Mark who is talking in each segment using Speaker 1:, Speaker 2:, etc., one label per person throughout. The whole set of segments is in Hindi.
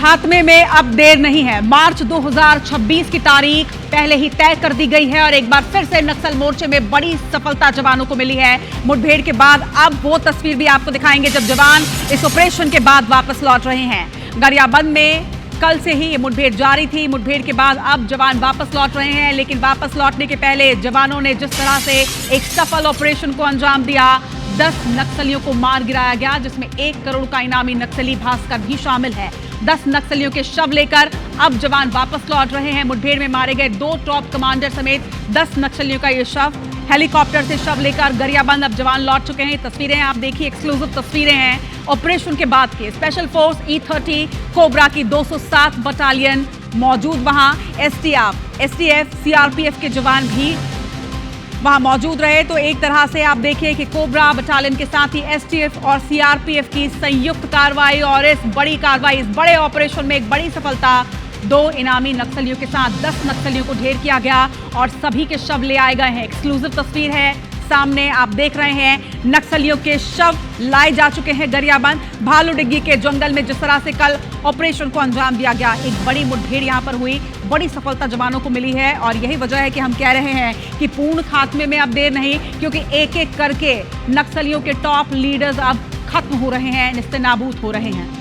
Speaker 1: खात्मे में अब देर नहीं है। मार्च 2026 की तारीख पहले ही तय कर दी गई है और एक बार फिर से नक्सल मोर्चे में बड़ी सफलता जवानों को मिली है। मुठभेड़ के बाद अब वो तस्वीर भी आपको दिखाएंगे जब जवान इस ऑपरेशन के बाद वापस लौट रहे हैं। गरियाबंद में कल से ही ये मुठभेड़ जारी थी। मुठभेड़ के बाद अब जवान वापस लौट रहे हैं, लेकिन वापस लौटने के पहले जवानों ने जिस तरह से एक सफल ऑपरेशन को अंजाम दिया, 10 नक्सलियों को मार गिराया गया, जिसमें 1 करोड़ का इनामी नक्सली भास्कर भी शामिल है। 10 नक्सलियों के शव लेकर अब जवान वापस लौट रहे हैं। मुठभेड़ में मारे गए 2 टॉप कमांडर समेत 10 नक्सलियों का ये शव हेलीकॉप्टर से शव लेकर गरियाबंद अब जवान लौट चुके हैं। तस्वीरें आप देखिए, एक्सक्लूसिव तस्वीरें हैं ऑपरेशन के बाद की। स्पेशल फोर्स E30 कोबरा की 207 बटालियन मौजूद वहां, STF CRPF के जवान भी वहां मौजूद रहे। तो एक तरह से आप देखिए कि कोबरा बटालियन के साथ ही STF और CRPF की संयुक्त कार्रवाई और इस बड़ी कार्रवाई, इस बड़े ऑपरेशन में एक बड़ी सफलता। 2 इनामी नक्सलियों के साथ 10 नक्सलियों को ढेर किया गया और सभी के शव ले आए गए हैं। एक्सक्लूसिव तस्वीर है सामने, आप देख रहे हैं नक्सलियों के शव लाए जा चुके हैं गरियाबंद भालू डिग्गी के जंगल में। जिस तरह से कल ऑपरेशन को अंजाम दिया गया, एक बड़ी मुठभेड़ यहां पर हुई, बड़ी सफलता जवानों को मिली है और यही वजह है कि हम कह रहे हैं कि पूर्ण खात्मे में अब देर नहीं, क्योंकि एक एक करके नक्सलियों के टॉप लीडर्स अब खत्म हो रहे हैं, निस्तेनाबूद हो रहे हैं।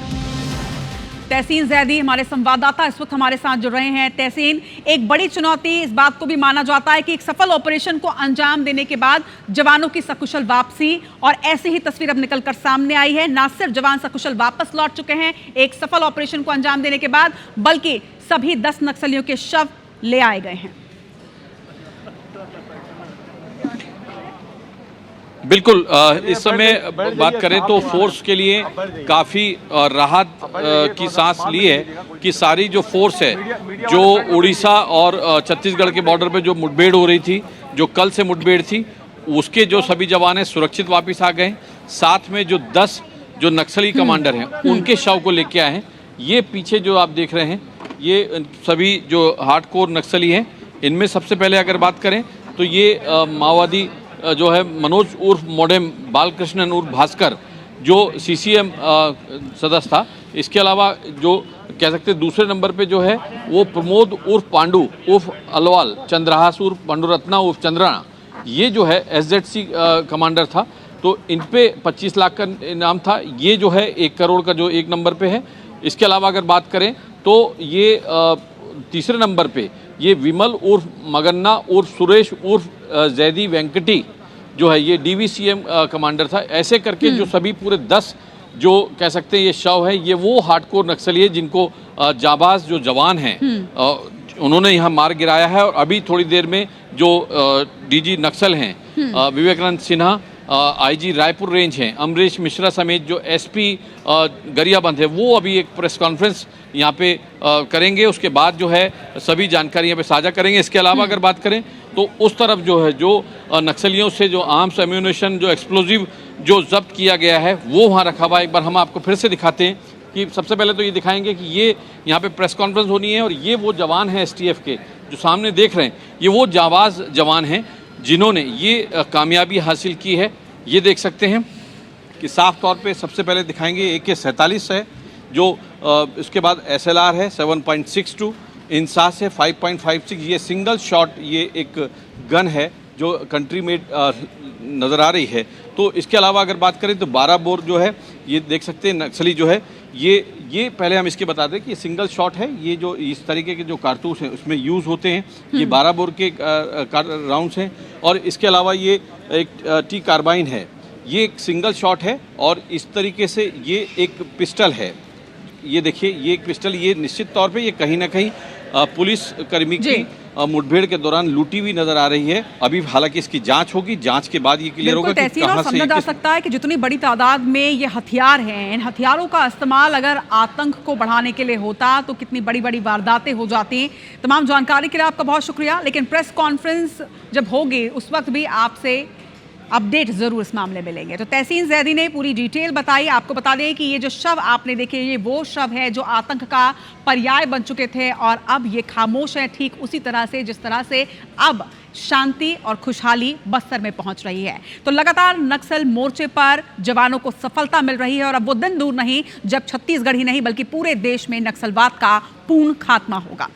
Speaker 1: तहसीन जैदी हमारे संवाददाता इस वक्त हमारे साथ जुड़ रहे हैं। तहसीन, एक बड़ी चुनौती इस बात को भी माना जाता है कि एक सफल ऑपरेशन को अंजाम देने के बाद जवानों की सकुशल वापसी, और ऐसी ही तस्वीर अब निकलकर सामने आई है। न सिर्फ जवान सकुशल वापस लौट चुके हैं एक सफल ऑपरेशन को अंजाम देने के बाद, बल्कि सभी 10 नक्सलियों के शव ले आए गए हैं।
Speaker 2: बिल्कुल, इस समय बात करें तो फोर्स के लिए काफ़ी राहत की सांस ली है कि सारी जो फोर्स है, जो उड़ीसा और छत्तीसगढ़ के बॉर्डर पे जो मुठभेड़ हो रही थी, जो कल से मुठभेड़ थी, उसके जो सभी जवान हैं सुरक्षित वापस आ गए। साथ में जो 10 जो नक्सली कमांडर हैं उनके शव को लेके आए हैं। ये पीछे जो आप देख रहे हैं ये सभी जो हार्डकोर नक्सली हैं। इनमें सबसे पहले अगर बात करें तो ये माओवादी जो है मनोज उर्फ मोडेम बालकृष्णन उर्फ भास्कर, जो CCM सदस्य था। इसके अलावा जो कह सकते हैं दूसरे नंबर पे जो है वो प्रमोद उर्फ पांडू उर्फ अलवाल, चंद्रहास उर्फ पांडुरत्ना उर्फ चंद्राना, ये जो है SZC कमांडर था। तो इन पे 25 लाख का इनाम था। ये जो है 1 करोड़ का जो 1 नंबर पे है। इसके अलावा अगर बात करें तो ये तीसरे नंबर पे ये विमल उर्फ मगन्ना उर्फ सुरेश उर्फ जैदी वेंकटी जो है ये DVCM कमांडर था। ऐसे करके जो सभी पूरे 10 जो कह सकते हैं ये शव है, ये वो हार्डकोर नक्सली है जिनको जाबाज जो जवान हैं उन्होंने यहाँ मार गिराया है। और अभी थोड़ी देर में जो DG नक्सल हैं विवेकानंद सिन्हा, IG रायपुर रेंज हैं अमरीश मिश्रा समेत जो SP गरियाबंद है, वो अभी एक प्रेस कॉन्फ्रेंस यहाँ पे करेंगे। उसके बाद जो है सभी जानकारी यहाँ पे साझा करेंगे। इसके अलावा अगर बात करें तो उस तरफ जो है जो नक्सलियों से जो आर्म्स एम्यूनेशन जो एक्सप्लोजिव जो जब्त किया गया है वो वहाँ रखा हुआ है। एक बार हम आपको फिर से दिखाते हैं कि सबसे पहले तो ये दिखाएंगे कि ये यहाँ पे प्रेस कॉन्फ्रेंस होनी है और ये वो जवान हैं STF के जो सामने देख रहे हैं, ये वो जाबाज जवान हैं जिन्होंने ये कामयाबी हासिल की है। ये देख सकते हैं कि साफ तौर पे सबसे पहले दिखाएंगे AK-47 है, जो इसके बाद SLR है 7.62, इंसास है 5.56। ये सिंगल शॉट ये एक गन है जो कंट्री मेड नज़र आ रही है। तो इसके अलावा अगर बात करें तो 12 बोर जो है ये देख सकते हैं नक्सली जो है ये पहले हम इसके बता दें कि ये सिंगल शॉट है। ये जो इस तरीके के जो कारतूस हैं उसमें यूज़ होते हैं, ये 12 बोर के राउंड्स हैं। और इसके अलावा ये एक T कार्बाइन है, ये एक सिंगल शॉट है। और इस तरीके से ये एक पिस्टल है, ये देखिए ये एक पिस्टल, ये निश्चित तौर पे ये कहीं ना कहीं पुलिस कर्मी की मुठभेड़ के दौरान लूटी हुई नजर आ रही है। अभी हालांकि इसकी जांच होगी, जांच के बाद ये क्लियर होगा कि कहां से
Speaker 1: समझा जा सकता है कि जितनी बड़ी तादाद में ये हथियार हैं, इन हथियारों का इस्तेमाल अगर आतंक को बढ़ाने के लिए होता तो कितनी बड़ी बड़ी वारदातें हो जाती। तमाम जानकारी के लिए आपका बहुत शुक्रिया। लेकिन प्रेस कॉन्फ्रेंस जब होगी उस वक्त भी आपसे अपडेट जरूर इस मामले में लेंगे। तो तहसीन जैदी ने पूरी डिटेल बताई। आपको बता दें कि ये जो शव आपने देखे, ये वो शव है जो आतंक का पर्याय बन चुके थे और अब ये खामोश है, ठीक उसी तरह से जिस तरह से अब शांति और खुशहाली बस्तर में पहुंच रही है। तो लगातार नक्सल मोर्चे पर जवानों को सफलता मिल रही है और अब वो दिन दूर नहीं जब छत्तीसगढ़ ही नहीं बल्कि पूरे देश में नक्सलवाद का पूर्ण खात्मा होगा।